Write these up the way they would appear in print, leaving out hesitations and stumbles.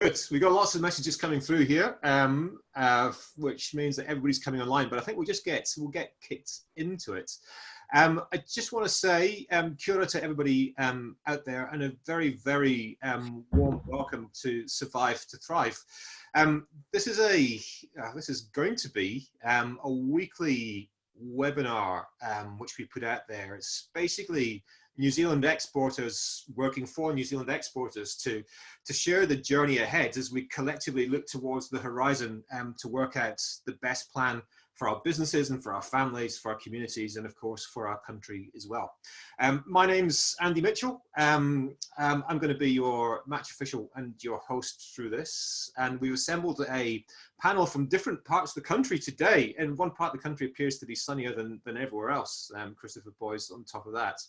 Good. We've got lots of messages coming through here, which means that everybody's coming online. But I think we'll get kicked into it. I just want to say kia ora to everybody out there, and a very, very warm welcome to Survive to Thrive. This is going to be a weekly webinar which we put out there. It's basically New Zealand exporters working for New Zealand exporters to share the journey ahead as we collectively look towards the horizon to work out the best plan for our businesses and for our families, for our communities, and of course for our country as well. My name's Andy Mitchell. I'm going to be your match official and your host through this. And we've assembled a panel from different parts of the country today. And one part of the country appears to be sunnier than everywhere else. Christopher Boy's on top of that.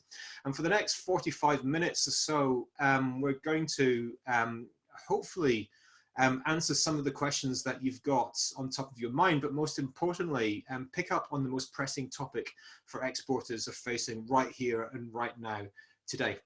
And for the next 45 minutes or so, we're going to hopefully answer some of the questions that you've got on top of your mind, but most importantly, pick up on the most pressing topic for exporters are facing right here and right now today.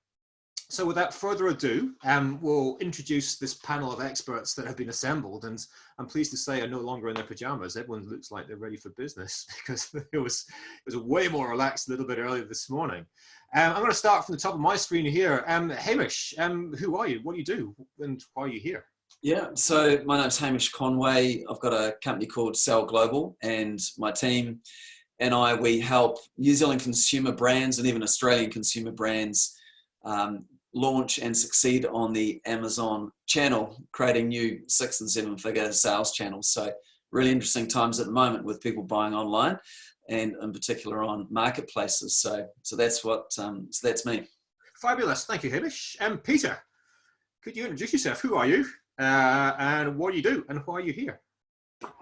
So without further ado, we'll introduce this panel of experts that have been assembled, and I'm pleased to say are no longer in their pajamas. Everyone looks like they're ready for business because it was way more relaxed a little bit earlier this morning. I'm going to start from the top of my screen here. Hamish, who are you? What do you do? And why are you here? Yeah, so my name's Hamish Conway. I've got a company called Sell Global, and my team and we help New Zealand consumer brands and even Australian consumer brands launch and succeed on the Amazon channel, creating new 6- and 7-figure sales channels. So really interesting times at the moment with people buying online and in particular on marketplaces. So that's that's me. Fabulous, thank you, Hamish. Peter, could you introduce yourself? Who are you? And what do you do, and why are you here?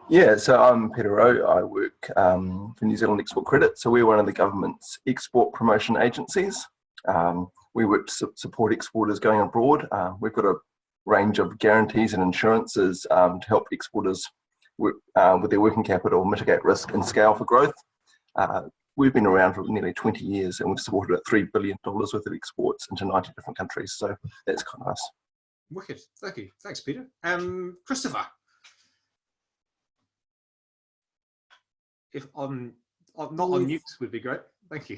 Yeah, so I'm Peter Rowe. I work for New Zealand Export Credit. So we're one of the government's export promotion agencies. We work to support exporters going abroad. We've got a range of guarantees and insurances to help exporters with their working capital, mitigate risk and scale for growth. We've been around for nearly 20 years and we've supported about $3 billion worth of exports into 90 different countries. So that's kind of us. Wicked, thank you. Thanks, Peter. Christopher, if not on mute would be great. Thank you.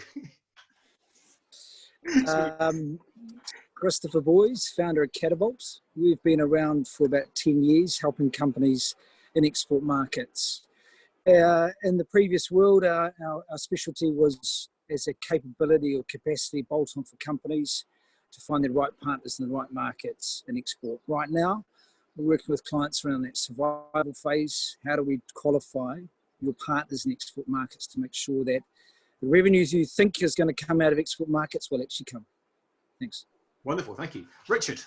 Christopher Boys, founder of Quetta Books. We've been around for about 10 years, helping companies in export markets. In the previous world, our specialty was as a capability or capacity bolt-on for companies to find the right partners in the right markets and export. Right now, we're working with clients around that survival phase. How do we qualify your partners in export markets to make sure that the revenues you think is going to come out of export markets will actually come? Thanks. Wonderful, thank you. Richard.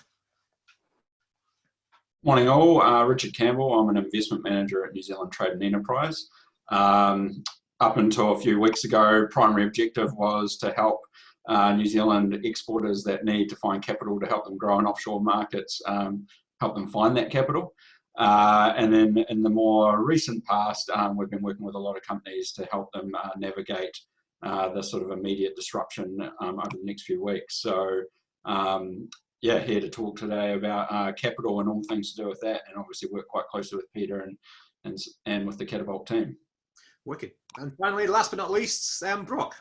Morning all, Richard Campbell. I'm an investment manager at New Zealand Trade and Enterprise. Up until a few weeks ago, primary objective was to help New Zealand exporters that need to find capital to help them grow in offshore markets, help them find that capital. And then in the more recent past, we've been working with a lot of companies to help them navigate the sort of immediate disruption over the next few weeks. So yeah, here to talk today about capital and all things to do with that, and obviously work quite closely with Peter and with the Quetta Books team. Wicked. And finally, last but not least, Brock.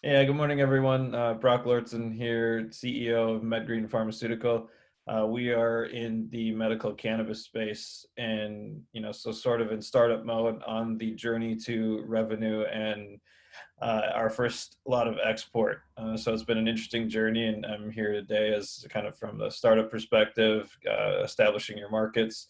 Yeah, good morning, everyone. Brock Lortzen here, CEO of MedGreen Pharmaceutical. We are in the medical cannabis space, and so sort of in startup mode on the journey to revenue and our first lot of export. So it's been an interesting journey, and I'm here today as kind of from the startup perspective, establishing your markets,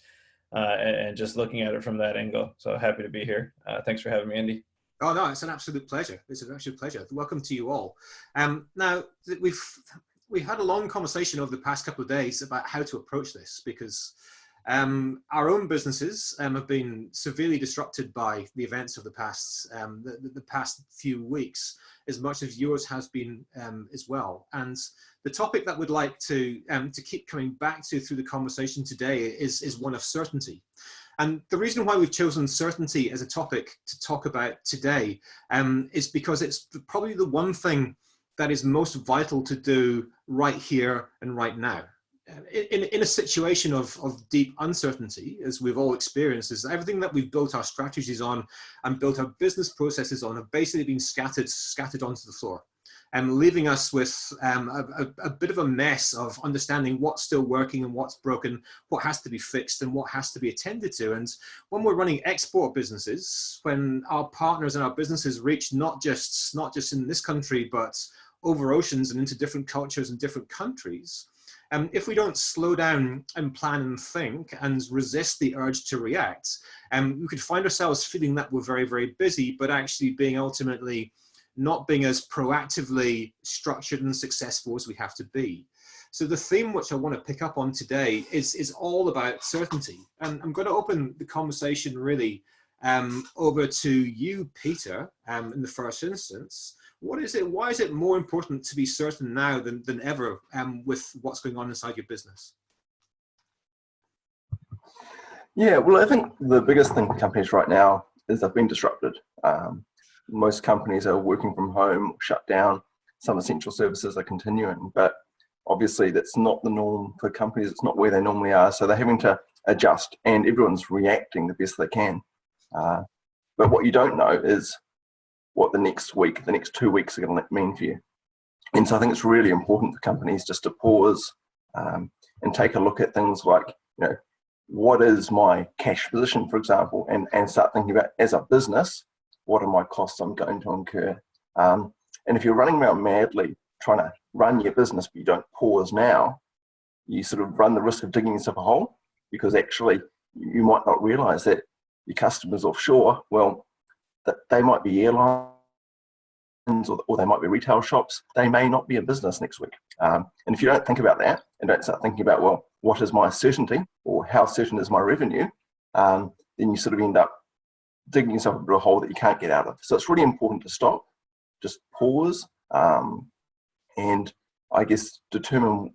and just looking at it from that angle. So happy to be here. Thanks for having me, Andy. Oh no, it's an absolute pleasure. It's an absolute pleasure. Welcome to you all. Now we've had a long conversation over the past couple of days about how to approach this, because our own businesses have been severely disrupted by the events of the past few weeks, as much as yours has been as well. And the topic that we'd like to keep coming back to through the conversation today is one of certainty. And the reason why we've chosen certainty as a topic to talk about today is because it's probably the one thing that is most vital to do right here and right now. in a situation of deep uncertainty, as we've all experienced, is everything that we've built our strategies on and built our business processes on have basically been scattered onto the floor, and leaving us with a bit of a mess of understanding what's still working and what's broken, what has to be fixed and what has to be attended to. And when we're running export businesses, when our partners and our businesses reach not just in this country, but over oceans and into different cultures and different countries, if we don't slow down and plan and think and resist the urge to react, we could find ourselves feeling that we're very, very busy, but actually being ultimately not being as proactively structured and successful as we have to be. So the theme which I want to pick up on today is all about certainty. And I'm going to open the conversation really over to you, Peter, in the first instance. What is it? Why is it more important to be certain now than ever with what's going on inside your business? Yeah, well, I think the biggest thing for companies right now is they've been disrupted. Most companies are working from home, shut down. Some essential services are continuing, but obviously that's not the norm for companies. It's not where they normally are, so they're having to adjust, and everyone's reacting the best they can. But what you don't know is what the next week, the next 2 weeks are going to mean for you. And so I think it's really important for companies just to pause and take a look at things like, what is my cash position, for example, and start thinking about, as a business, what are my costs I'm going to incur? And if you're running around madly trying to run your business, but you don't pause now, you sort of run the risk of digging yourself a hole, because actually you might not realize that your customers offshore, well, that they might be airlines or they might be retail shops. They may not be a business next week. And if you don't think about that and don't start thinking about, well, what is my certainty, or how certain is my revenue, then you sort of end up digging yourself into a hole that you can't get out of. So it's really important to stop, just pause, and I guess determine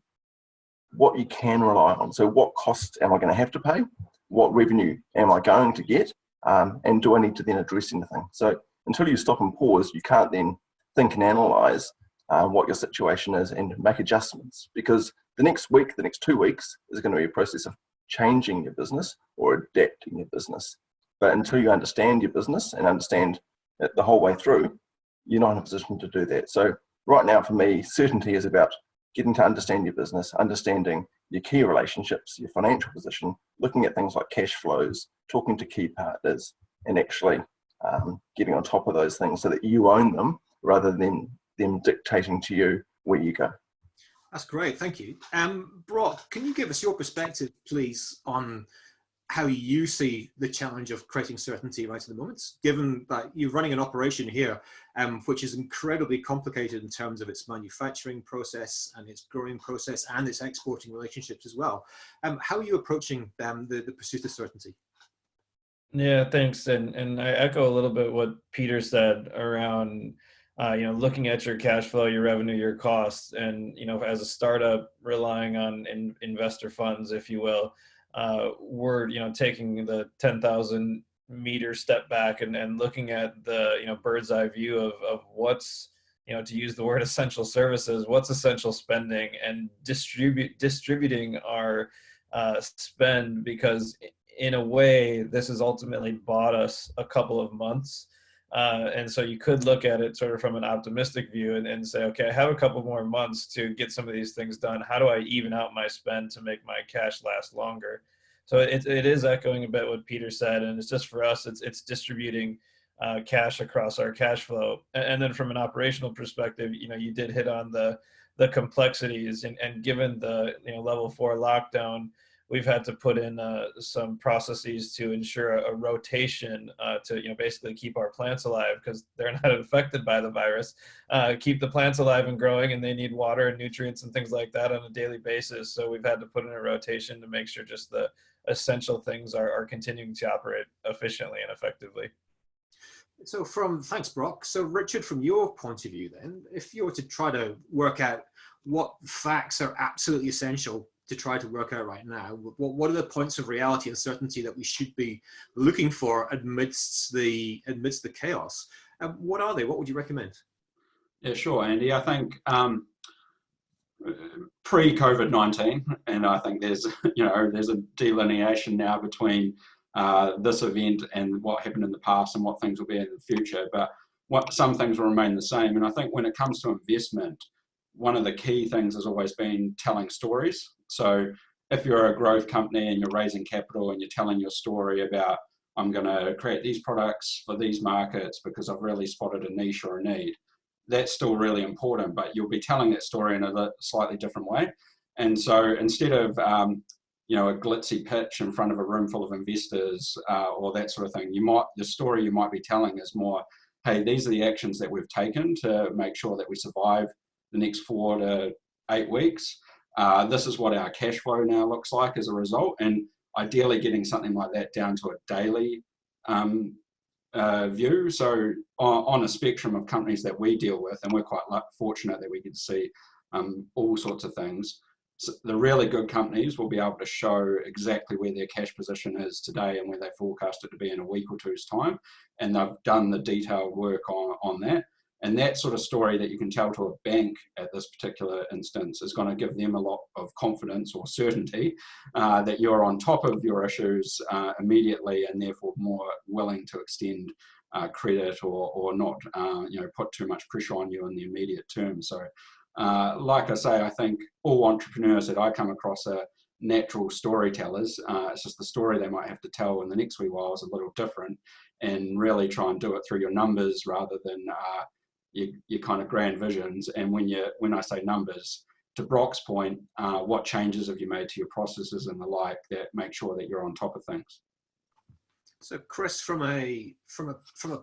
what you can rely on. So what costs am I going to have to pay? What revenue am I going to get? And do I need to then address anything? So until you stop and pause, you can't then think and analyze what your situation is and make adjustments, because the next week, the next 2 weeks is going to be a process of changing your business or adapting your business. But until you understand your business and understand it the whole way through, you're not in a position to do that. So right now for me, certainty is about getting to understand your business, understanding your key relationships, your financial position, looking at things like cash flows, talking to key partners, and actually getting on top of those things so that you own them rather than them dictating to you where you go. That's great, thank you. Brock, can you give us your perspective, please, on how you see the challenge of creating certainty right at the moment, given that you're running an operation here, which is incredibly complicated in terms of its manufacturing process and its growing process and its exporting relationships as well. How are you approaching the pursuit of certainty? Yeah, thanks. And I echo a little bit what Peter said around, looking at your cash flow, your revenue, your costs, and, as a startup relying on investor funds, if you will, we're, taking the 10,000 meter step back and looking at the, bird's eye view of what's, to use the word essential services, what's essential spending, and distributing our spend, because in a way, this has ultimately bought us a couple of months. And so you could look at it sort of from an optimistic view and say, okay, I have a couple more months to get some of these things done. How do I even out my spend to make my cash last longer? So it is echoing a bit what Peter said, and it's just for us, it's distributing cash across our cash flow. And then from an operational perspective, you did hit on the complexities, and given the level 4 lockdown, we've had to put in some processes to ensure a rotation to basically keep our plants alive, because they're not affected by the virus. Keep the plants alive and growing, and they need water and nutrients and things like that on a daily basis. So we've had to put in a rotation to make sure just the essential things are continuing to operate efficiently and effectively. So thanks, Brock. So Richard, from your point of view then, if you were to try to work out what facts are absolutely essential to try to work out right now, what are the points of reality and certainty that we should be looking for amidst the chaos? What are they? What would you recommend? Yeah, sure, Andy. I think pre-COVID-19, and I think there's there's a delineation now between this event and what happened in the past and what things will be in the future. But some things will remain the same. And I think when it comes to investment, one of the key things has always been telling stories. So if you're a growth company and you're raising capital and you're telling your story about, I'm going to create these products for these markets because I've really spotted a niche or a need, that's still really important, but you'll be telling that story in a slightly different way. And so instead of a glitzy pitch in front of a room full of investors or that sort of thing, the story you might be telling is more, hey, these are the actions that we've taken to make sure that we survive the next 4 to 8 weeks. This is what our cash flow now looks like as a result, and ideally getting something like that down to a daily view. So on a spectrum of companies that we deal with, and we're quite fortunate that we get to see all sorts of things, so the really good companies will be able to show exactly where their cash position is today and where they forecast it to be in a week or two's time, and they've done the detailed work on that. And that sort of story that you can tell to a bank at this particular instance is going to give them a lot of confidence or certainty that you're on top of your issues immediately, and therefore more willing to extend credit or not put too much pressure on you in the immediate term. So like I say, I think all entrepreneurs that I come across are natural storytellers. It's just the story they might have to tell in the next wee while is a little different, and really try and do it through your numbers rather than your kind of grand visions. And when I say numbers, to Brock's point, what changes have you made to your processes and the like that make sure that you're on top of things? So Chris, from a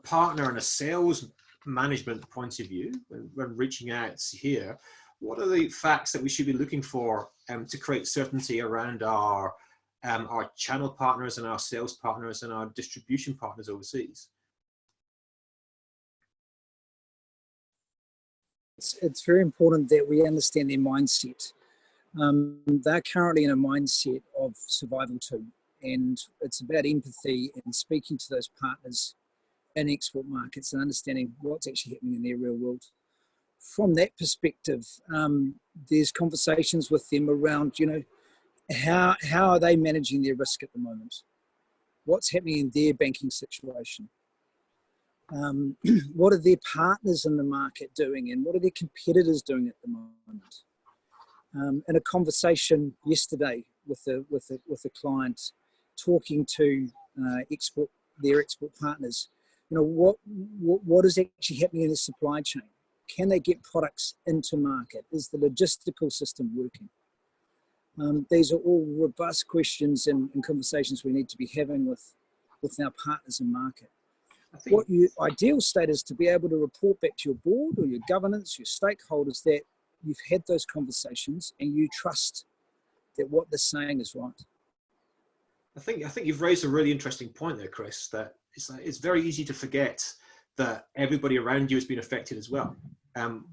partner and a sales management point of view, when reaching out here, what are the facts that we should be looking for to create certainty around our channel partners and our sales partners and our distribution partners overseas? It's very important that we understand their mindset. They're currently in a mindset of survival too, and it's about empathy and speaking to those partners in export markets and understanding what's actually happening in their real world. From that perspective, there's conversations with them around, how are they managing their risk at the moment? What's happening in their banking situation? What are their partners in the market doing, and what are their competitors doing at the moment? In a conversation yesterday with a client, talking to their export partners, what is actually happening in the supply chain? Can they get products into market? Is the logistical system working? These are all robust questions and conversations we need to be having with our partners in market. What your ideal state is to be able to report back to your board or your governance, your stakeholders, that you've had those conversations and you trust that what they're saying is right. I think you've raised a really interesting point there, Chris, that it's very easy to forget that everybody around you has been affected as well.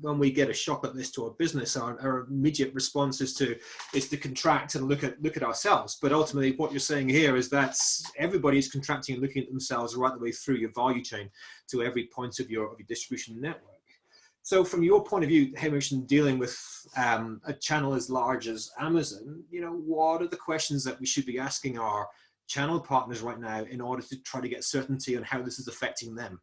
When we get a shock like this to our business, our immediate response is to contract and look at ourselves. But ultimately, what you're saying here is that everybody is contracting and looking at themselves right the way through your value chain to every point of your distribution network. So, from your point of view, Hamish, in dealing with a channel as large as Amazon, what are the questions that we should be asking our channel partners right now in order to try to get certainty on how this is affecting them?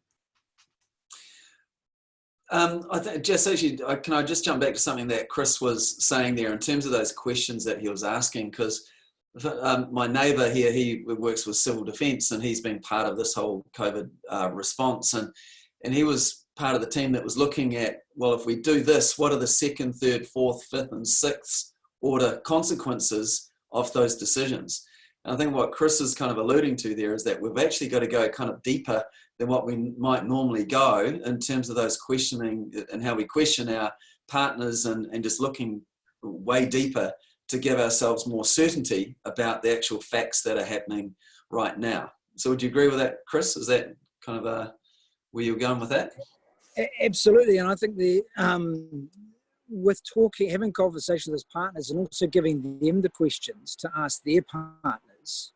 I think can I just jump back to something that Chris was saying there in terms of those questions that he was asking? Because my neighbour here, he works with civil defence, and he's been part of this whole COVID response, and he was part of the team that was looking at, well, if we do this, what are the second, third, fourth, fifth, and sixth order consequences of those decisions? And I think what Chris is kind of alluding to there is that we've actually got to go kind of deeper than what we might normally go in terms of those questioning and how we question our partners, and just looking way deeper to give ourselves more certainty about the actual facts that are happening right now. So would you agree with that, Chris? Is that kind of where you're going with that? Absolutely. And I think with having conversations with partners and also giving them the questions to ask their partners.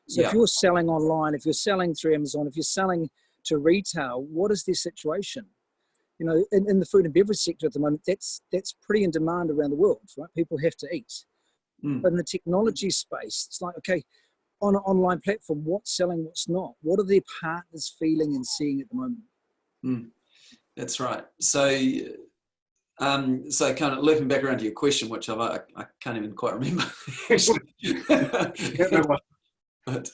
So if you're selling online, if you're selling through Amazon, if you're selling to retail, what is their situation? you know, in the food and beverage sector at the moment, that's pretty in demand around the world, right? People have to eat. But in the technology space, it's like, okay, on an online platform, what's selling, what's not? What are their partners feeling and seeing at the moment? That's right. So, so kind of looping back around to your question, which I can't even quite remember. But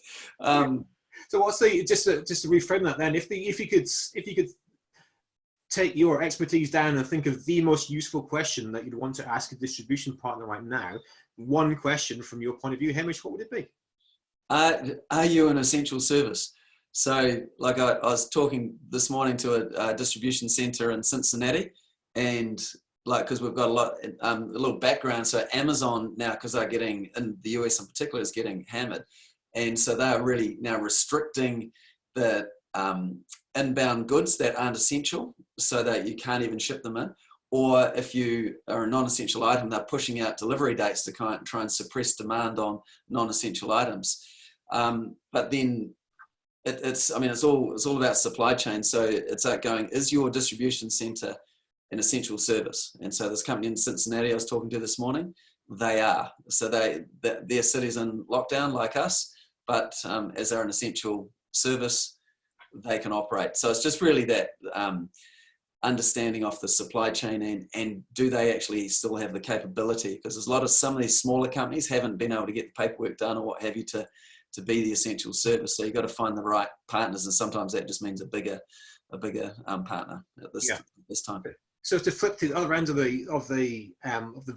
so what's the just to reframe that then? If you could take your expertise down and think of the most useful question that you'd want to ask a distribution partner right now, one question from your point of view, Hamish, what would it be? Are you an essential service? So, like I was talking this morning to a distribution center in Cincinnati, and like, because we've got a little background. So Amazon now, because they're getting, in the US in particular, is getting hammered, and so they're really now restricting the inbound goods that aren't essential, so that you can't even ship them in. Or if you are a non-essential item, they're pushing out delivery dates to try and suppress demand on non-essential items. But then it's all about supply chain. So it's like going, is your distribution center an essential service? And so this company in Cincinnati I was talking to this morning, they are. So their city's in lockdown like us, but as they're an essential service, they can operate. So it's just really that understanding of the supply chain and do they actually still have the capability? Because there's some of these smaller companies haven't been able to get the paperwork done or what have you to be the essential service. So you've got to find the right partners, and sometimes that just means a bigger partner at this time. So to flip to the other end of the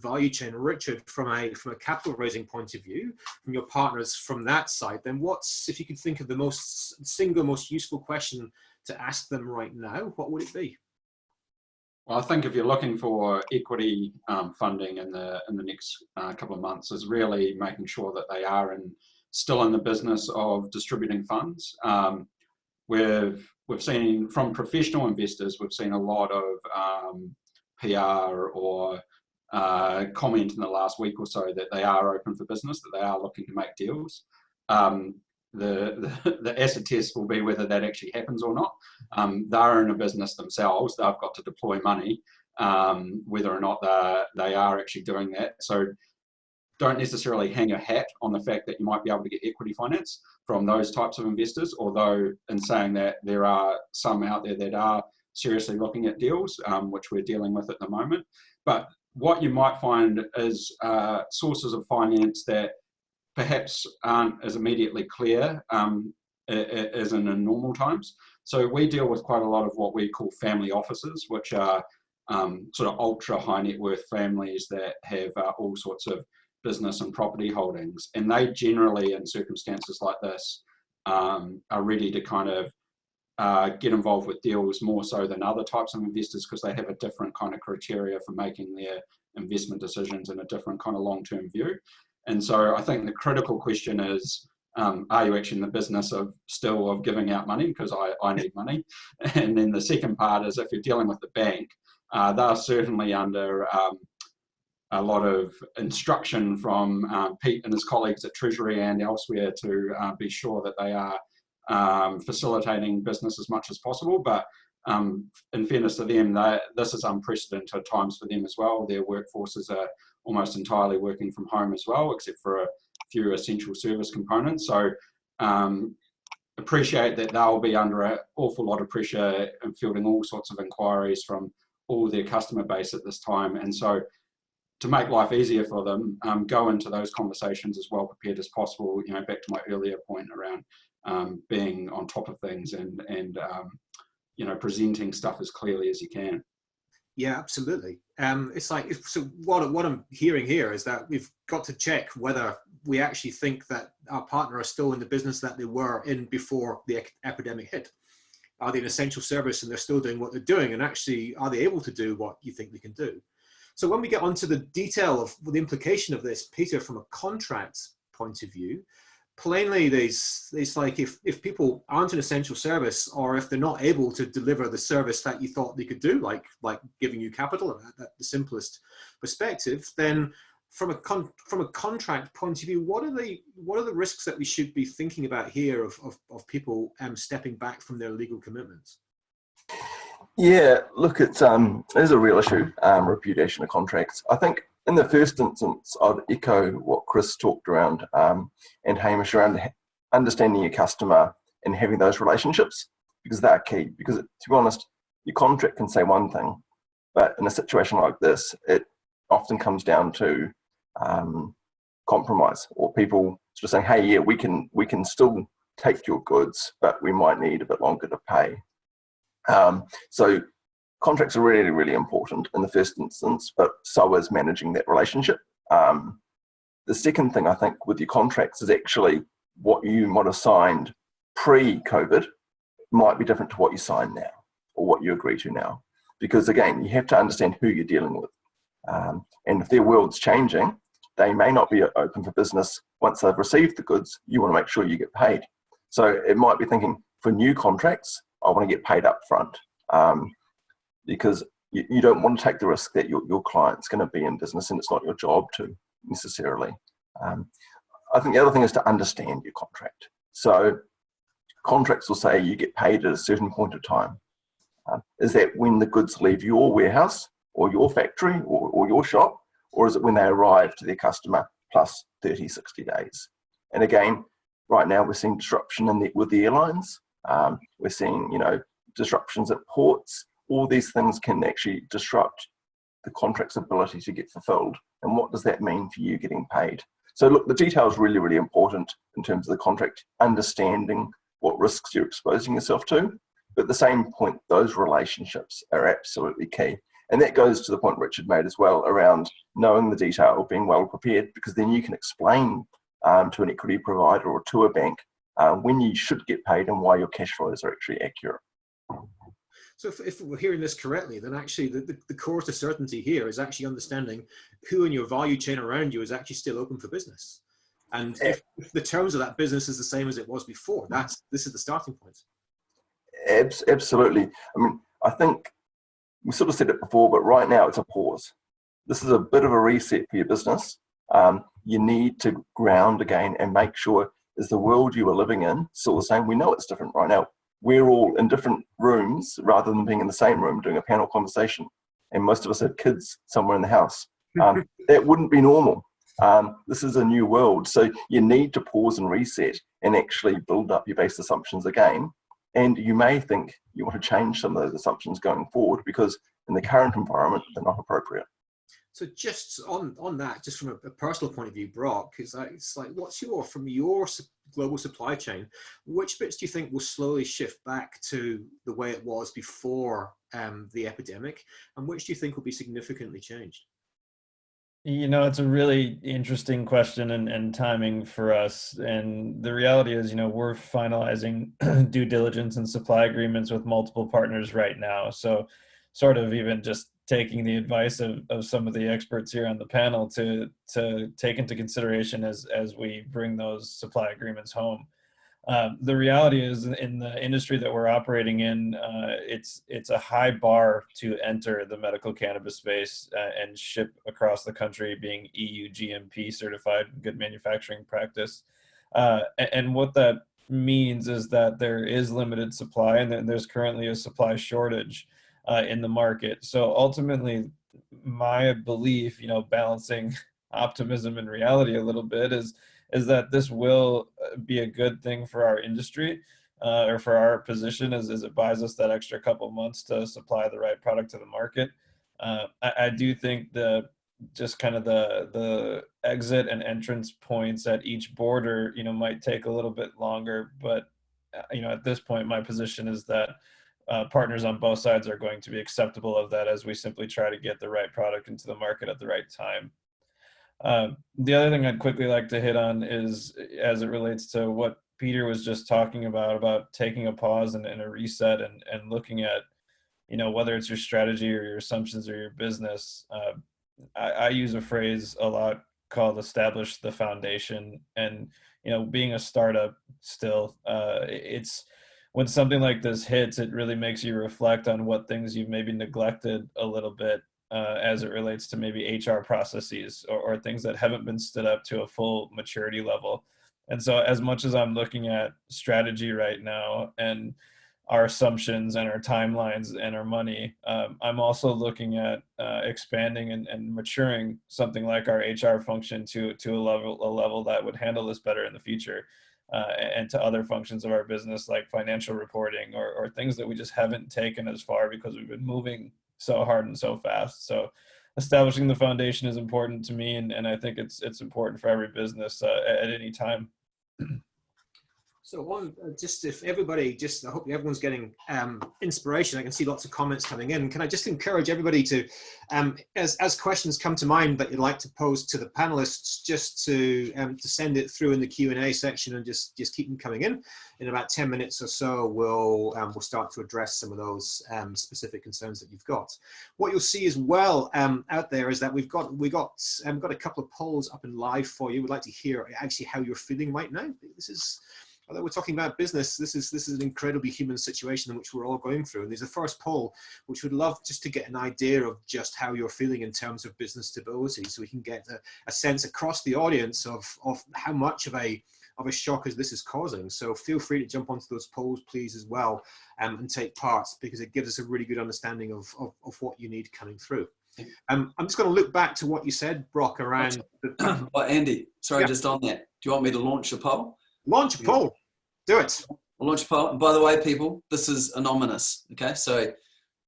value chain, Richard, from a capital raising point of view, from your partners from that side, then if you could think of the single most useful question to ask them right now, what would it be? Well, I think if you're looking for equity funding in the next couple of months, is really making sure that they are still in the business of distributing funds. We've seen from professional investors, we've seen a lot of PR or comment in the last week or so that they are open for business, that they are looking to make deals. The acid test will be whether that actually happens or not. They're in a business themselves, they've got to deploy money, whether or not they are actually doing that. So don't necessarily hang your hat on the fact that you might be able to get equity finance from those types of investors, although in saying that there are some out there that are seriously looking at deals, which we're dealing with at the moment. But what you might find is sources of finance that perhaps aren't as immediately clear as in normal times. So we deal with quite a lot of what we call family offices, which are sort of ultra high net worth families that have all sorts of business and property holdings. And they generally, in circumstances like this, are ready to kind of get involved with deals more so than other types of investors, because they have a different kind of criteria for making their investment decisions and a different kind of long-term view. And so I think the critical question is, are you actually in the business of giving out money? Because I need money. And then the second part is, if you're dealing with the bank, they're certainly under a lot of instruction from Pete and his colleagues at Treasury and elsewhere to be sure that they are facilitating business as much as possible. But in fairness to them, this is unprecedented times for them as well. Their workforces are almost entirely working from home as well, except for a few essential service components. So appreciate that they'll be under an awful lot of pressure and fielding all sorts of inquiries from all their customer base at this time. And so to make life easier for them, go into those conversations as well prepared as possible. You know, back to my earlier point around being on top of things and you know, presenting stuff as clearly as you can. Yeah, absolutely. It's like, so what I'm hearing here is that we've got to check whether we actually think that our partner are still in the business that they were in before the epidemic hit. Are they an essential service and they're still doing what they're doing? And actually, are they able to do what you think they can do? So when we get onto the detail of the implication of this, Peter, from a contract point of view, plainly, it's like if people aren't an essential service, or if they're not able to deliver the service that you thought they could do, like giving you capital at the simplest perspective, then from a contract point of view, what are the risks that we should be thinking about here of people stepping back from their legal commitments? Yeah, look, it is a real issue, repudiation of contracts. I think in the first instance, I'd echo what Chris talked around and Hamish around understanding your customer and having those relationships, because they're key. Because to be honest, your contract can say one thing, but in a situation like this, it often comes down to compromise, or people sort of saying, "Hey, yeah, we can still take your goods, but we might need a bit longer to pay." So contracts are really, really important in the first instance, but so is managing that relationship. The second thing I think with your contracts is actually what you might have signed pre-COVID might be different to what you sign now or what you agree to now. Because again, you have to understand who you're dealing with. And if their world's changing, they may not be open for business once they've received the goods. You want to make sure you get paid. So it might be thinking for new contracts, I want to get paid up front, because you don't want to take the risk that your client's going to be in business and it's not your job to necessarily. I think the other thing is to understand your contract. So contracts will say you get paid at a certain point of time. Is that when the goods leave your warehouse or your factory or your shop, or is it when they arrive to their customer plus 30, 60 days? And again, right now we're seeing disruption with the airlines. We're seeing, disruptions at ports. All these things can actually disrupt the contract's ability to get fulfilled. And what does that mean for you getting paid? So look, the detail is really, really important in terms of the contract, understanding what risks you're exposing yourself to. But at the same point, those relationships are absolutely key. And that goes to the point Richard made as well around knowing the detail, being well prepared, because then you can explain to an equity provider or to a bank when you should get paid and why your cash flows are actually accurate. So if we're hearing this correctly, then actually the core to certainty here is actually understanding who in your value chain around you is actually still open for business. And if the terms of that business is the same as it was before, this is the starting point. Absolutely. I mean, I think we sort of said it before, but right now it's a pause. This is a bit of a reset for your business. You need to ground again and make sure, is the world you are living in still the same? We know it's different right now. We're all in different rooms rather than being in the same room doing a panel conversation. And most of us have kids somewhere in the house. That wouldn't be normal. This is a new world. So you need to pause and reset and actually build up your base assumptions again. And you may think you want to change some of those assumptions going forward because in the current environment, they're not appropriate. So just on that, just from a personal point of view, Brock, it's like what's from your global supply chain, which bits do you think will slowly shift back to the way it was before the epidemic, and which do you think will be significantly changed? It's a really interesting question and timing for us. And the reality is, we're finalizing due diligence and supply agreements with multiple partners right now. So sort of even just taking the advice of some of the experts here on the panel to take into consideration as we bring those supply agreements home. The reality is in the industry that we're operating in, it's a high bar to enter the medical cannabis space and ship across the country, being EU GMP certified, good manufacturing practice. And what that means is that there is limited supply and there's currently a supply shortage in the market. So ultimately, my belief, balancing optimism and reality a little bit is that this will be a good thing for our industry or for our position as it buys us that extra couple months to supply the right product to the market. I do think just kind of the exit and entrance points at each border, might take a little bit longer. But, at this point, my position is that partners on both sides are going to be acceptable of that as we simply try to get the right product into the market at the right time. The other thing I'd quickly like to hit on is, as it relates to what Peter was just talking about taking a pause and a reset and looking at, whether it's your strategy or your assumptions or your business. I use a phrase a lot called establish the foundation. And, being a startup still, it's when something like this hits, it really makes you reflect on what things you've maybe neglected a little bit as it relates to maybe HR processes or things that haven't been stood up to a full maturity level. And so as much as I'm looking at strategy right now and our assumptions and our timelines and our money. I'm also looking at expanding and maturing something like our HR function to a level that would handle this better in the future, and to other functions of our business like financial reporting or things that we just haven't taken as far because we've been moving so hard and so fast. So establishing the foundation is important to me, and I think it's important for every business at any time. So one, just if everybody, just I hope everyone's getting inspiration. I can see lots of comments coming in. Can I just encourage everybody to, as questions come to mind that you'd like to pose to the panelists, just to send it through in the Q&A section and just keep them coming in. In about 10 minutes or so, we'll start to address some of those specific concerns that you've got. What you'll see as well out there is that we've got a couple of polls up and live for you. We'd like to hear actually how you're feeling right now. This is, although we're talking about business, this is an incredibly human situation in which we're all going through. And there's a first poll, which we'd love just to get an idea of just how you're feeling in terms of business stability, so we can get a sense across the audience of how much of a shock as this is causing. So feel free to jump onto those polls, please, as well, and take part, because it gives us a really good understanding of what you need coming through. I'm just going to look back to what you said, Brock, around the... Well, Andy, sorry, just on that. Do you want me to launch a poll? Launch a poll. Do it. I'll launch a poll. And by the way, people, this is anonymous, okay? So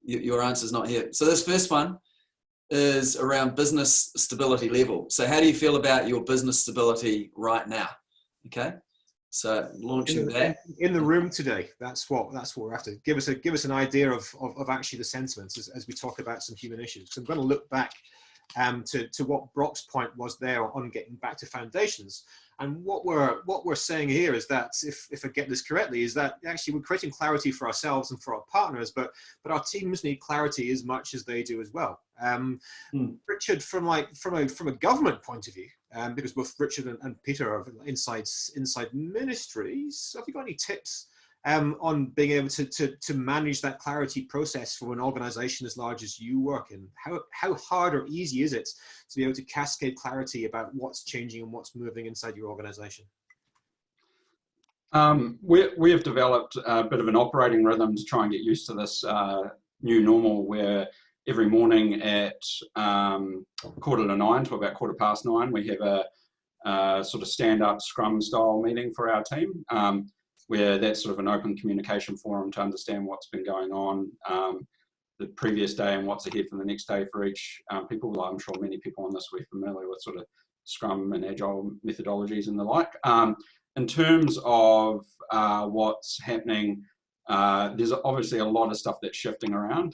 your answer's not here. So this first one is around business stability level. So how do you feel about your business stability right now? Okay, so launching that. In the room today, that's what we're after. Give us an idea of actually the sentiments as we talk about some human issues. So I'm going to look back to what Brock's point was there on getting back to foundations. And what we're saying here is that, if I get this correctly, is that actually we're creating clarity for ourselves and for our partners, but our teams need clarity as much as they do as well. Richard, from a government point of view, because both Richard and Peter are inside ministries, have you got any tips on being able to manage that clarity process for an organization as large as you work in? How hard or easy is it to be able to cascade clarity about what's changing and what's moving inside your organization? We have developed a bit of an operating rhythm to try and get used to this new normal, where every morning at 8:45 to about 9:15, we have a sort of stand-up scrum style meeting for our team, where that's sort of an open communication forum to understand what's been going on the previous day and what's ahead for the next day for each people. I'm sure many people on this will be familiar with sort of Scrum and Agile methodologies and the like. In terms of what's happening, there's obviously a lot of stuff that's shifting around.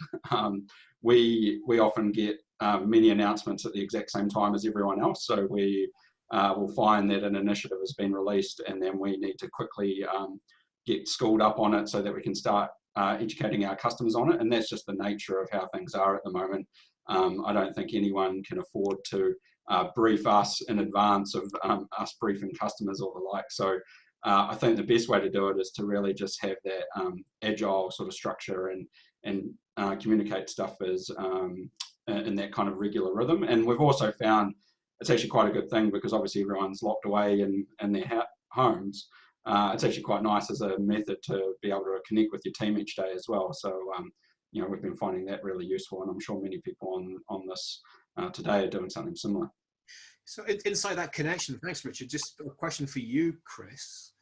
We often get many announcements at the exact same time as everyone else, so we will find that an initiative has been released, and then we need to quickly get schooled up on it so that we can start educating our customers on it. And that's just the nature of how things are at the moment. I don't think anyone can afford to brief us in advance of us briefing customers or the like. So I think the best way to do it is to really just have that agile sort of structure and communicate stuff as in that kind of regular rhythm. And we've also found it's actually quite a good thing, because obviously everyone's locked away in their homes. It's actually quite nice as a method to be able to connect with your team each day as well. So, you know, we've been finding that really useful, and I'm sure many people on this today are doing something similar. So inside that connection, thanks, Richard. Just a question for you, Chris,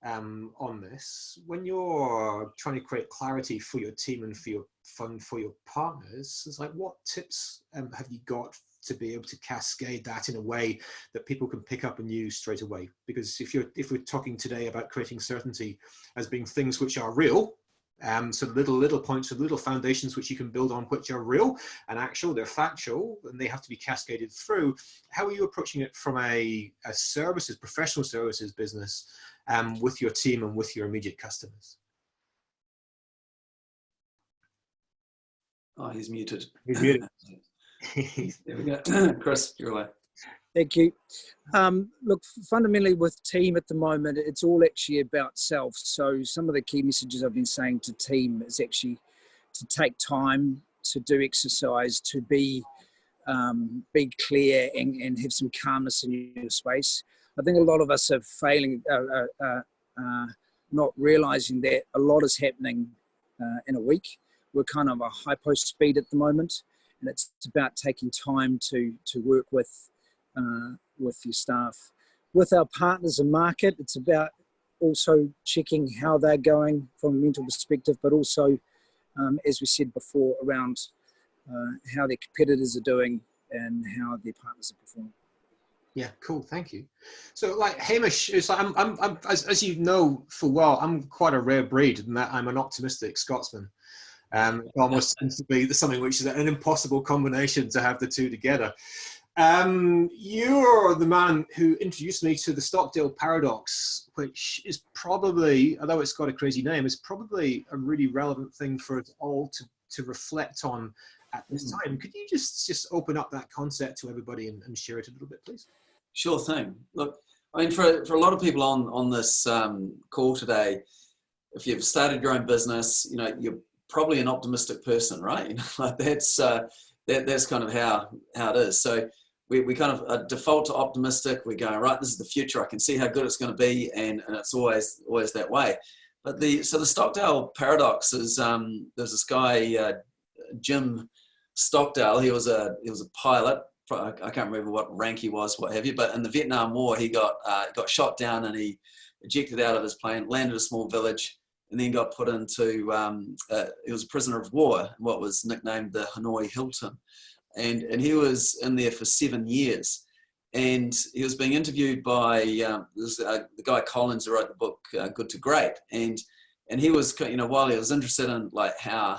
on this. When you're trying to create clarity for your team and for your fund, for your partners, it's like, what tips have you got to be able to cascade that in a way that people can pick up and use straight away? Because if we're talking today about creating certainty as being things which are real, so little points of little foundations which you can build on, which are real and actual, they're factual, and they have to be cascaded through. How are you approaching it from a professional services business with your team and with your immediate customers? Oh, he's muted. He's muted. There we go. Chris, you're away. Thank you. Look, fundamentally with team at the moment, it's all actually about self. So some of the key messages I've been saying to team is actually to take time to do exercise, to be clear and have some calmness in your space. I think a lot of us are failing, not realizing that a lot is happening in a week. We're kind of a hypo speed at the moment, and it's about taking time to work with your staff. With our partners in market, it's about also checking how they're going from a mental perspective, but also, as we said before, around how their competitors are doing and how their partners are performing. Yeah, cool. Thank you. So, like Hamish, it's like I'm as you know full well, I'm quite a rare breed in that I'm an optimistic Scotsman. It almost seems to be something which is an impossible combination to have the two together. You're the man who introduced me to the Stockdale paradox, which is probably, although it's got a crazy name, is probably a really relevant thing for us all to reflect on at this time. Could you just open up that concept to everybody and share it a little bit, please? Sure thing. Look, I mean, for a lot of people on this call today, if you've started your own business, you're probably an optimistic person, right? Like that's kind of how it is. So we kind of default to optimistic. We're going, right, this is the future. I can see how good it's going to be, and it's always that way. But the Stockdale paradox is there's this guy Jim Stockdale. He was a pilot. I can't remember what rank he was, what have you. But in the Vietnam War, he got shot down and he ejected out of his plane, landed a small village, and then got put into. He was a prisoner of war, what was nicknamed the Hanoi Hilton. And he was in there for 7 years, and he was being interviewed by the guy Collins who wrote the book Good to Great, and he was, while he was interested in like how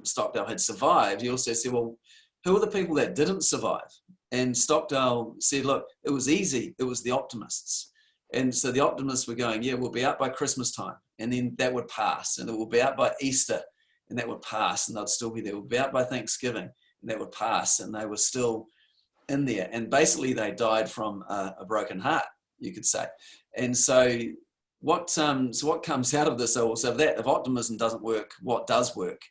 Stockdale had survived, he also said, well, who are the people that didn't survive? And Stockdale said, look, it was easy, it was the optimists. And so the optimists were going, yeah, we'll be out by Christmas time, and then that would pass, and it will be out by Easter, and that would pass, and they'd still be there. We'll be out by Thanksgiving, and that would pass, and they were still in there. And basically they died from a broken heart, you could say. And so what comes out of this also, if optimism doesn't work, what does work?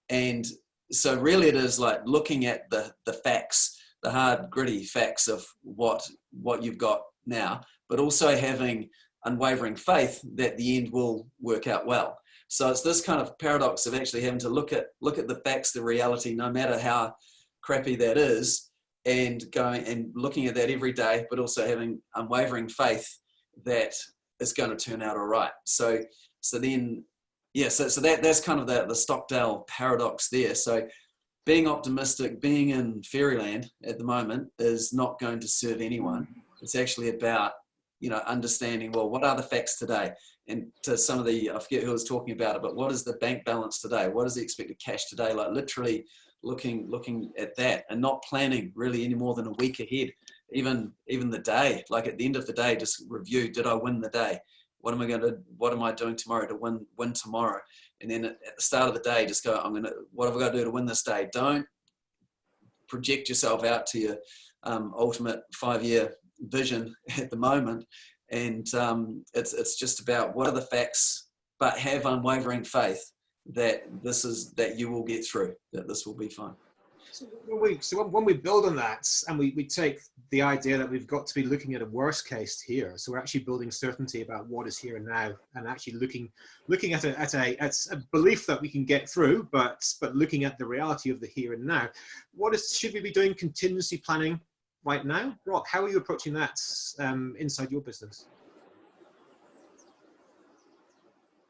And so really it is like looking at the facts, the hard, gritty facts of what you've got now, but also having unwavering faith that the end will work out well. So it's this kind of paradox of actually having to look at the facts, the reality, no matter how crappy that is, and going and looking at that every day, but also having unwavering faith that it's going to turn out all right. So that's kind of the Stockdale paradox there. So being optimistic, being in fairyland at the moment is not going to serve anyone. It's actually about, understanding, well, what are the facts today? And to some of I forget who was talking about it, but what is the bank balance today? What is the expected cash today? Like literally looking at that and not planning really any more than a week ahead, even the day. Like at the end of the day, just review, did I win the day? What am I doing tomorrow to win tomorrow? And then at the start of the day, just go, what have I got to do to win this day? Don't project yourself out to your ultimate 5-year vision at the moment. And it's just about what are the facts, but have unwavering faith that you will get through, that this will be fine. So when we build on that, and we take the idea that we've got to be looking at a worst case here, so we're actually building certainty about what is here and now, and actually looking at a belief that we can get through, but looking at the reality of the here and now. Should we be doing contingency planning right now? Rob, how are you approaching that inside your business?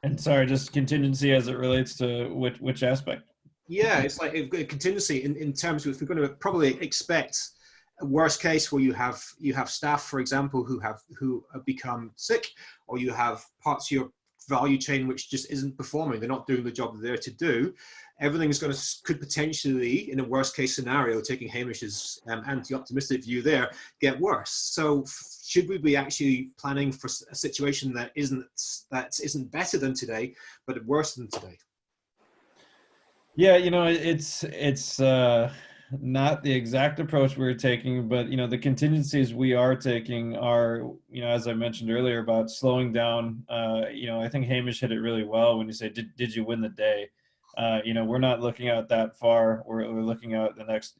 And sorry, just contingency as it relates to which aspect? Yeah, it's like a contingency in terms of, if we're going to probably expect a worst case where you have staff, for example, who have become sick, or you have parts of your value chain which just isn't performing. They're not doing the job they're there to do. Everything's could potentially, in a worst case scenario, taking Hamish's anti-optimistic view there, get worse. So should we be actually planning for a situation that isn't better than today, but worse than today? Yeah, it's not the exact approach we're taking, but the contingencies we are taking are, as I mentioned earlier, about slowing down. I think Hamish hit it really well when you say, did you win the day? We're not looking out that far. We're looking out the next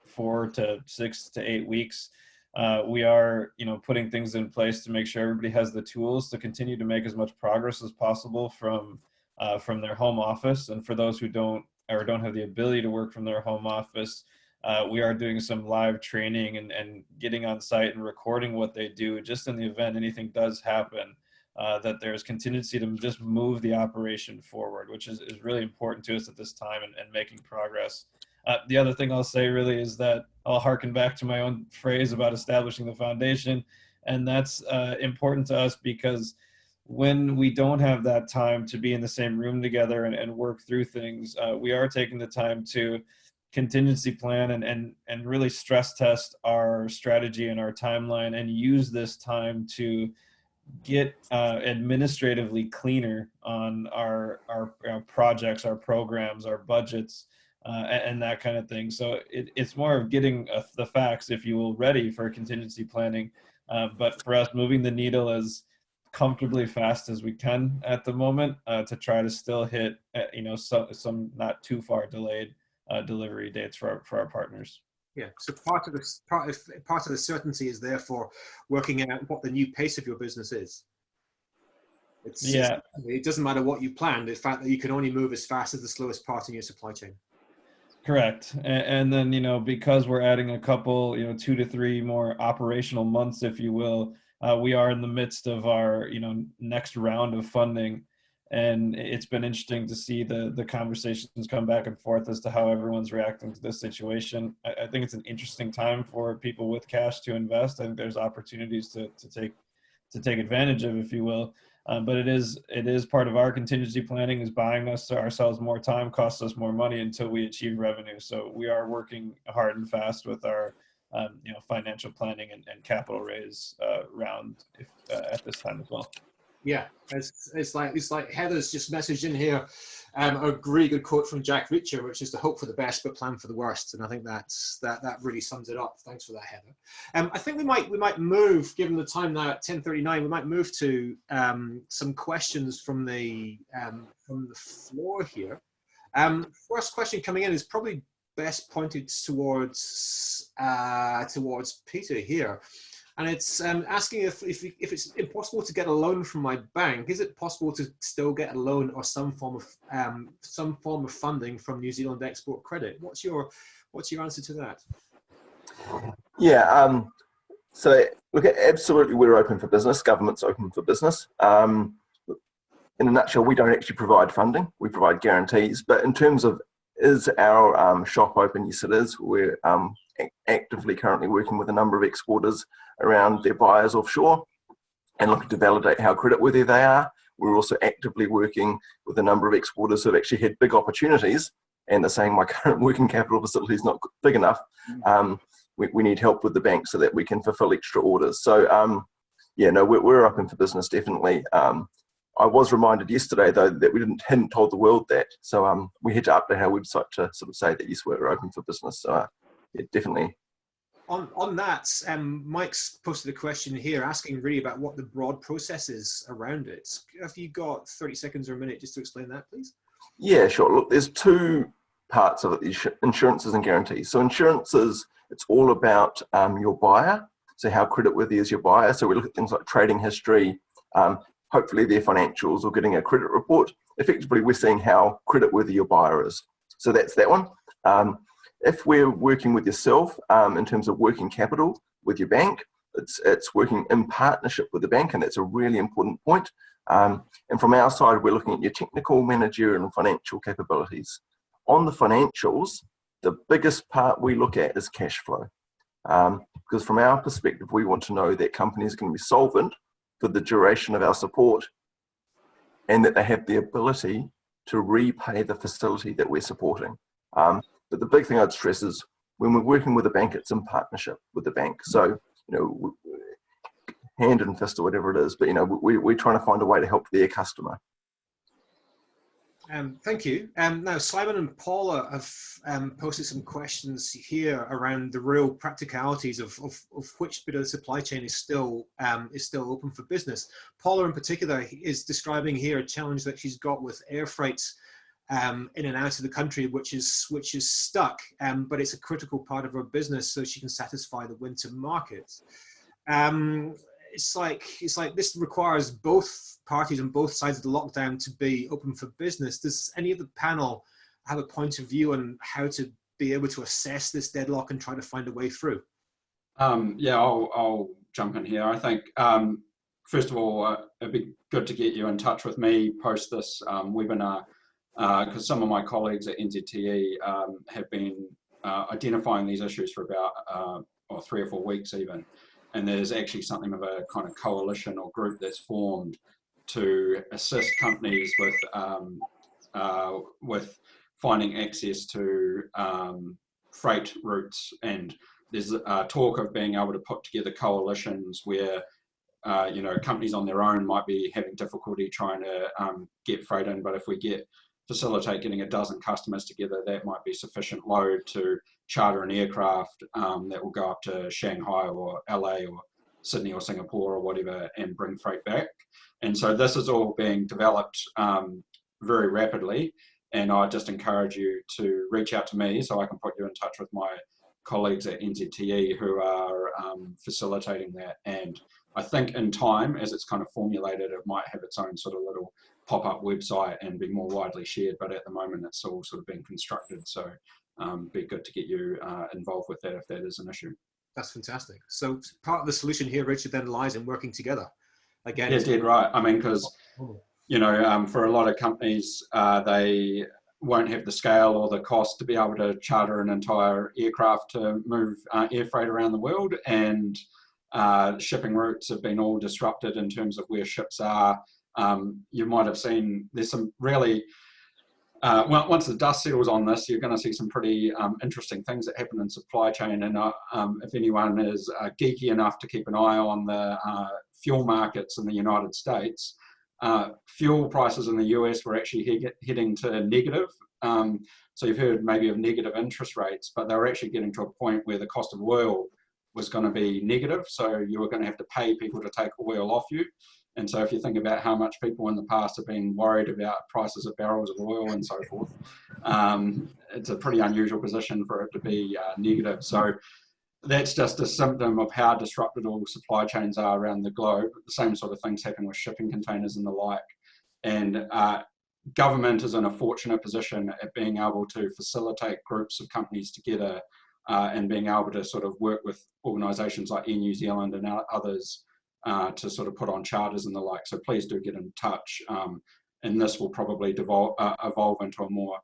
4 to 6 to 8 weeks. We are putting things in place to make sure everybody has the tools to continue to make as much progress as possible from from their home office. And for those who don't have the ability to work from their home office, we are doing some live training and getting on site and recording what they do, just in the event anything does happen, that there's contingency to just move the operation forward, which is really important to us at this time, and making progress. The other thing I'll say really is that I'll harken back to my own phrase about establishing the foundation. And that's important to us because when we don't have that time to be in the same room together and work through things, we are taking the time to contingency plan and really stress test our strategy and our timeline, and use this time to get administratively cleaner on our projects, our programs, our budgets, and that kind of thing. So it's more of getting the facts, if you will, ready for contingency planning. But for us, moving the needle as comfortably fast as we can at the moment, to try to still hit some not too far delayed delivery dates for our partners. Yeah. So part of the certainty is therefore working out what the new pace of your business is. It doesn't matter what you planned. The fact that you can only move as fast as the slowest part in your supply chain. Correct. And then, because we're adding a couple, 2 to 3 more operational months, if you will, we are in the midst of our, next round of funding. And it's been interesting to see the conversations come back and forth as to how everyone's reacting to this situation. I think it's an interesting time for people with cash to invest. I think there's opportunities to take advantage of, if you will. But it is part of our contingency planning, is buying ourselves more time, costs us more money until we achieve revenue. So we are working hard and fast with our financial planning and capital raise round at this time as well. Yeah, it's like Heather's just messaged in here a really good quote from Jack Reacher, which is to hope for the best but plan for the worst, and I think that really sums it up. Thanks for that, Heather. I think we might move, given the time now at 10:39, we might move to some questions from the floor here. First question coming in is probably best pointed towards Peter here. And it's asking if it's impossible to get a loan from my bank. Is it possible to still get a loan or some form of funding from New Zealand Export Credit? What's your answer to that? Yeah. So look, absolutely, we're open for business. Government's open for business. In a nutshell, we don't actually provide funding. We provide guarantees. But in terms of, is our shop open? Yes, it is. We're actively currently working with a number of exporters around their buyers offshore and looking to validate how creditworthy they are. We're also actively working with a number of exporters who have actually had big opportunities and they're saying, my current working capital facility is not big enough. We need help with the bank so that we can fulfill extra orders. So we're open for business, definitely. I was reminded yesterday, though, that we hadn't told the world that. So we had to update our website to sort of say that, yes, we're open for business. So yeah, definitely. On that, Mike's posted a question here asking really about what the broad process is around it. Have you got 30 seconds or a minute just to explain that, please? Yeah, sure. Look, there's 2 parts of it, insurances and guarantees. So insurances, it's all about your buyer. So how creditworthy is your buyer? So we look at things like trading history, hopefully their financials, or getting a credit report. Effectively, we're seeing how creditworthy your buyer is. So that's that one. If we're working with yourself in terms of working capital with your bank, it's working in partnership with the bank, and that's a really important point. And from our side, we're looking at your technical, managerial, and financial capabilities. On the financials, the biggest part we look at is cash flow. Because from our perspective, we want to know that companies can be solvent for the duration of our support and that they have the ability to repay the facility that we're supporting. But the big thing I'd stress is when we're working with a bank, it's in partnership with the bank. So, hand and fist or whatever it is, but, we're trying to find a way to help their customer. Thank you. Now, Simon and Paula have posted some questions here around the real practicalities of which bit of the supply chain is still open for business. Paula, in particular, is describing here a challenge that she's got with air freights in and out of the country, which is stuck, but it's a critical part of her business, so she can satisfy the winter market. it's like this requires both parties on both sides of the lockdown to be open for business. Does any of the panel have a point of view on how to be able to assess this deadlock and try to find a way through? Yeah, I'll jump in here. I think, first of all, it'd be good to get you in touch with me post this webinar, because some of my colleagues at NZTE have been identifying these issues for about 3 or 4 weeks even. And there's actually something of a kind of coalition or group that's formed to assist companies with finding access to freight routes. And there's talk of being able to put together coalitions where companies on their own might be having difficulty trying to get freight in, but if we facilitate getting a dozen customers together, that might be sufficient load to charter an aircraft that will go up to Shanghai or LA or Sydney or Singapore or whatever and bring freight back. And so this is all being developed very rapidly, and I just encourage you to reach out to me so I can put you in touch with my colleagues at NZTE who are facilitating that. And I think in time, as it's kind of formulated, it might have its own sort of little pop-up website and be more widely shared, but at the moment it's all sort of being constructed. So be good to get you involved with that if that is an issue. That's fantastic. So part of the solution here, Richard, then lies in working together. Again, yeah, dead right. I mean, because for a lot of companies, they won't have the scale or the cost to be able to charter an entire aircraft to move air freight around the world, and shipping routes have been all disrupted in terms of where ships are. You might have seen there's some really once the dust settles on this, you're going to see some pretty interesting things that happen in supply chain. And if anyone is geeky enough to keep an eye on the fuel markets in the United States, fuel prices in the US were actually heading to negative. So you've heard maybe of negative interest rates, but they were actually getting to a point where the cost of oil was going to be negative. So you were going to have to pay people to take oil off you. And so if you think about how much people in the past have been worried about prices of barrels of oil and so forth, it's a pretty unusual position for it to be negative. So that's just a symptom of how disrupted all supply chains are around the globe. The same sort of things happen with shipping containers and the like. And government is in a fortunate position at being able to facilitate groups of companies together and being able to sort of work with organisations like Air New Zealand and others to sort of put on charters and the like. So please do get in touch. And this will probably evolve into a more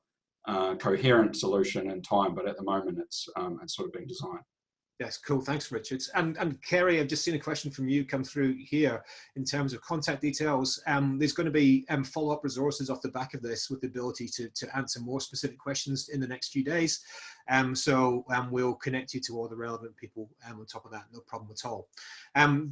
coherent solution in time, but at the moment it's sort of being designed. Yes, cool. Thanks, Richard. And Kerry, I've just seen a question from you come through here in terms of contact details. There's going to be follow-up resources off the back of this with the ability to answer more specific questions in the next few days. So we'll connect you to all the relevant people on top of that, no problem at all.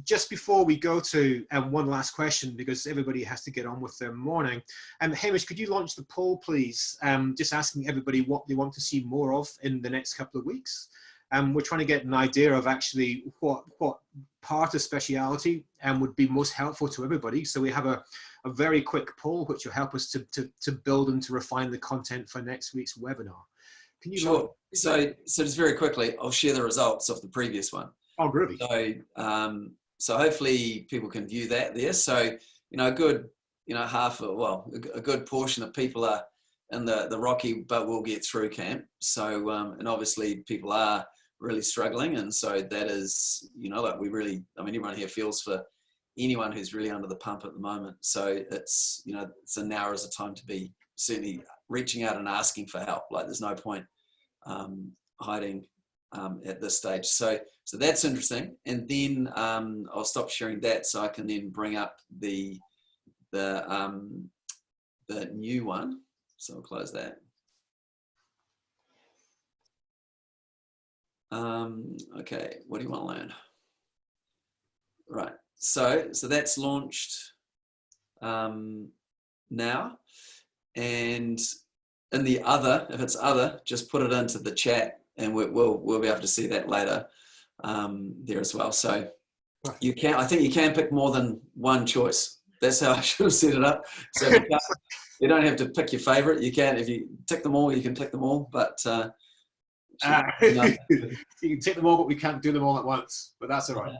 Just before we go to one last question, because everybody has to get on with their morning. Hamish, could you launch the poll, please? Just asking everybody what they want to see more of in the next couple of weeks. We're trying to get an idea of actually what part of speciality would be most helpful to everybody. So we have a very quick poll which will help us to build and to refine the content for next week's webinar. Can you? Sure. So just very quickly, I'll share the results of the previous one. Oh, really? So hopefully people can view that there. So a good a good portion of people are in the rocky but we'll get through camp. So and obviously people are really struggling, and so that is everyone here feels for anyone who's really under the pump at the moment. So it's so now is the time to be certainly reaching out and asking for help. Like there's no point hiding at this stage. So that's interesting. And then I'll stop sharing that so I can then bring up the new one. So I'll close that. Okay, what do you want to learn? Right, so that's launched now, and in the other, if it's other, just put it into the chat, and we'll be able to see that later there as well. So you can, I think you can pick more than one choice. That's how I should have set it up. So you don't have to pick your favorite. You can, if you tick them all, you can tick them all, but you can tick them all, but we can't do them all at once, but that's all right.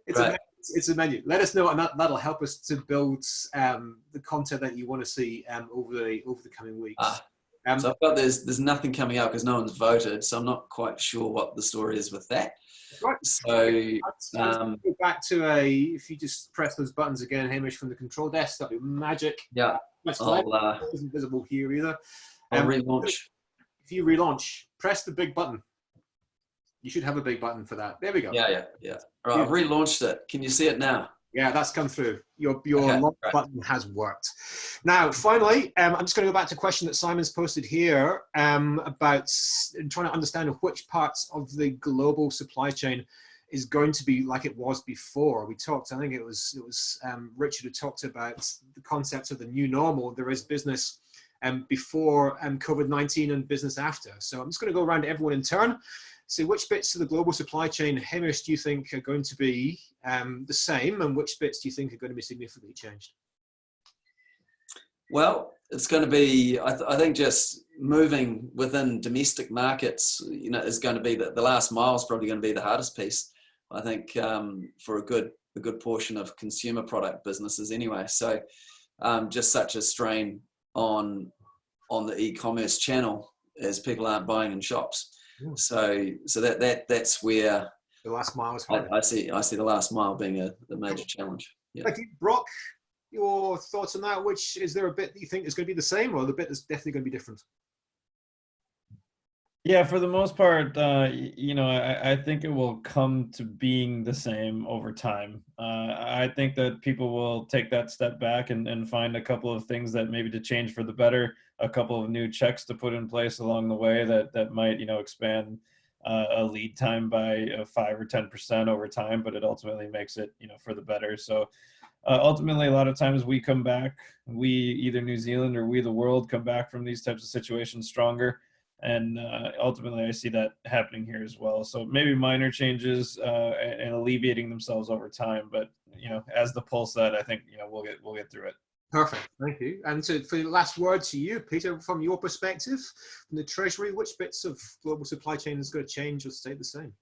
It's right. it's a menu. Let us know, and that'll help us to build the content that you want to see over the coming weeks. So I've got there's nothing coming out because no one's voted, so I'm not quite sure what the story is with that. Right. So let's go back to if you just press those buttons again, Hamish, from the control desk, that'd be magic. Yeah, Isn't visible here either. I'll relaunch. If you relaunch, press the big button. You should have a big button for that. There we go. Yeah. All right, I've relaunched it. Can you see it now? Yeah, that's come through. Your Okay, launch right. button has worked. Now, finally, I'm just going to go back to a question that Simon's posted here about trying to understand which parts of the global supply chain is going to be like it was before. We talked, I think it was Richard who talked about the concept of the new normal. There is business before COVID-19 and business after. So I'm just going to go around to everyone in turn. So which bits of the global supply chain, Hamish, do you think are going to be the same, and which bits do you think are going to be significantly changed? Well, it's going to be, I think, just moving within domestic markets, is going to be the last mile is probably going to be the hardest piece, I think, for a good portion of consumer product businesses anyway. So just such a strain on the e-commerce channel as people aren't buying in shops. So that's where the last mile is hard. I see the last mile being the major challenge. Yeah. Thank you, Brock. Your thoughts on that? Is there a bit that you think is going to be the same, or the bit that's definitely going to be different? Yeah, for the most part, I think it will come to being the same over time. I think that people will take that step back and find a couple of things that maybe to change for the better, a couple of new checks to put in place along the way that might, expand a lead time by 5 or 10% over time, but it ultimately makes it, for the better. So ultimately, a lot of times we come back, we either New Zealand or we the world come back from these types of situations stronger. And ultimately, I see that happening here as well. So maybe minor changes and alleviating themselves over time. But as the poll said, I think we'll get through it. Perfect, thank you. And so for the last word to you, Peter, from your perspective, from the Treasury, which bits of global supply chain is going to change or stay the same?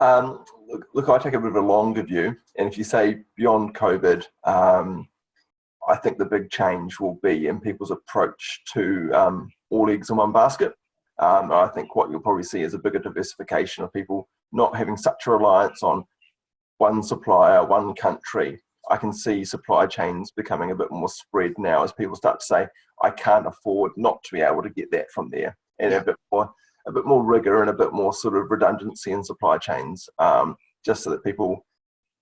Look, I take a bit of a longer view, and if you say beyond COVID, I think the big change will be in people's approach to all eggs in one basket. I think what you'll probably see is a bigger diversification of people not having such a reliance on one supplier, one country. I can see supply chains becoming a bit more spread now as people start to say, I can't afford not to be able to get that from there, and a bit more rigor and a bit more sort of redundancy in supply chains, just so that people,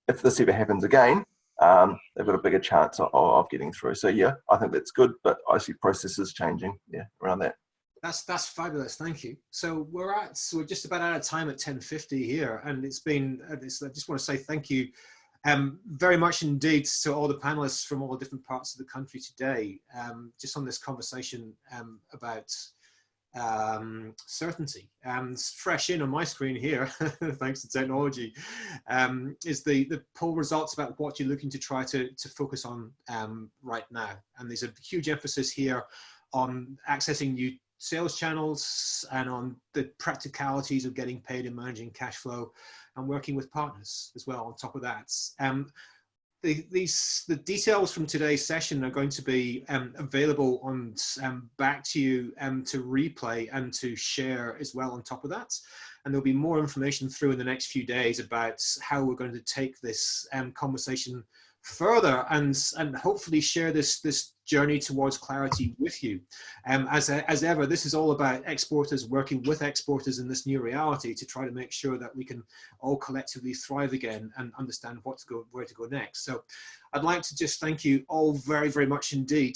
if this ever happens again, they've got a bigger chance of getting through. So yeah, I think that's good, but I see processes changing around that. That's fabulous, thank you. So we're just about out of time at 10:50 here, and I just want to say thank you very much indeed to all the panelists from all the different parts of the country today, just on this conversation about certainty. And fresh in on my screen here, thanks to technology, is the poll results about what you're looking to try to focus on right now. And there's a huge emphasis here on accessing new sales channels and on the practicalities of getting paid and managing cash flow and working with partners as well on top of that. The details from today's session are going to be available on back to you to replay and to share as well on top of that. And there'll be more information through in the next few days about how we're going to take this conversation further and hopefully share this journey towards clarity with you. As ever, this is all about exporters working with exporters in this new reality to try to make sure that we can all collectively thrive again and understand where to go next. So I'd like to just thank you all very, very much indeed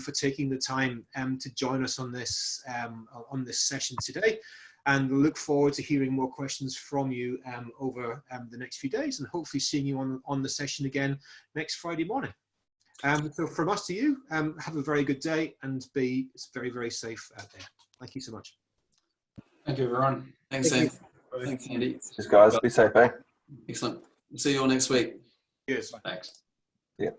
for taking the time to join us on this session today. And look forward to hearing more questions from you over the next few days, and hopefully seeing you on the session again next Friday morning. So from us to you, have a very good day and be very, very safe out there. Thank you so much. Thank you, everyone. Thanks, Andy. Thanks, Andy. Just guys, be safe, eh? Excellent. See you all next week. Cheers. Thanks. Yeah.